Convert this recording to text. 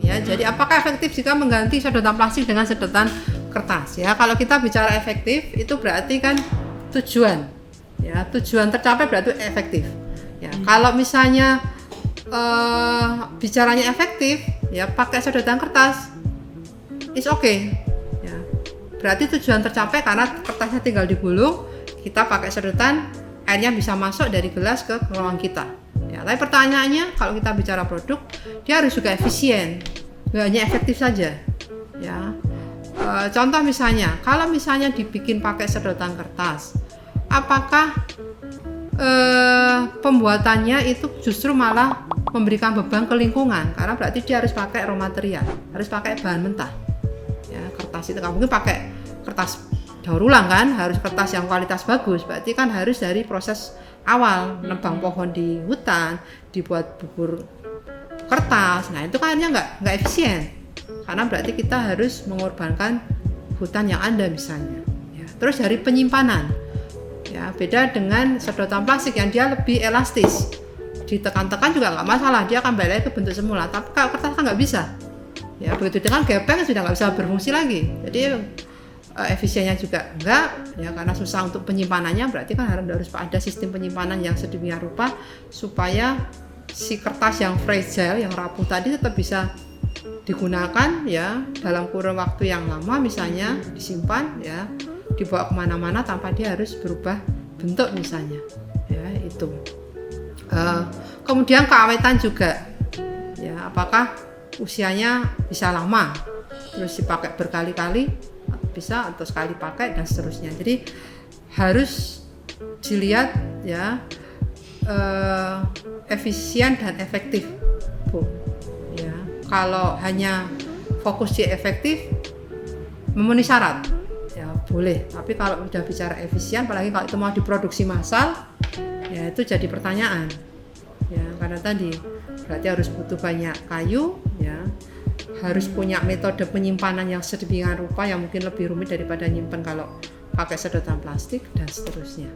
Ya, jadi apakah efektif jika mengganti sedotan plastik dengan sedotan kertas? Ya, kalau kita bicara efektif itu berarti kan tujuan. Ya, tujuan tercapai berarti efektif. Ya, kalau misalnya bicaranya efektif, ya pakai sedotan kertas, it's okay. Ya, berarti tujuan tercapai karena kertasnya tinggal digulung, kita pakai sedotan, airnya bisa masuk dari gelas ke ruangan kita. Ya, tapi pertanyaannya kalau kita bicara produk, dia harus juga efisien, nggak hanya efektif saja. Ya, contoh misalnya, kalau misalnya dibikin pakai sedotan kertas, apakah pembuatannya itu justru malah memberikan beban ke lingkungan? Karena berarti dia harus pakai raw material, harus pakai bahan mentah. Ya, kertas itu nggak mungkin pakai kertas daur ulang kan, harus kertas yang kualitas bagus. Berarti kan harus dari proses awal, nebang pohon di hutan, dibuat bubur kertas. Nah itu kan akhirnya nggak efisien, karena berarti kita harus mengorbankan hutan yang ada misalnya. Ya, terus dari penyimpanan, ya beda dengan sedotan plastik yang dia lebih elastis, ditekan-tekan juga nggak masalah, dia akan balik ke bentuk semula. Tapi kalau kertas kan nggak bisa. Ya begitu dengan gepeng sudah nggak bisa berfungsi lagi. Jadi efisiennya juga enggak, ya karena susah untuk penyimpanannya. Berarti kan harus ada sistem penyimpanan yang sedemikian rupa supaya si kertas yang fragile, yang rapuh tadi tetap bisa digunakan ya dalam kurun waktu yang lama, misalnya disimpan ya, dibawa kemana-mana tanpa dia harus berubah bentuk misalnya. Ya itu. Kemudian keawetan juga, ya apakah usianya bisa lama, terus dipakai berkali-kali bisa atau sekali pakai dan seterusnya. Jadi harus dilihat ya efisien dan efektif, Bu. Ya, kalau hanya fokus di efektif memenuhi syarat, ya boleh. Tapi kalau udah bicara efisien, apalagi kalau itu mau diproduksi massal, ya itu jadi pertanyaan. Ya, karena tadi berarti harus butuh banyak kayu, ya. Harus punya metode penyimpanan yang sedemikian rupa yang mungkin lebih rumit daripada nyimpen kalau pakai sedotan plastik dan seterusnya.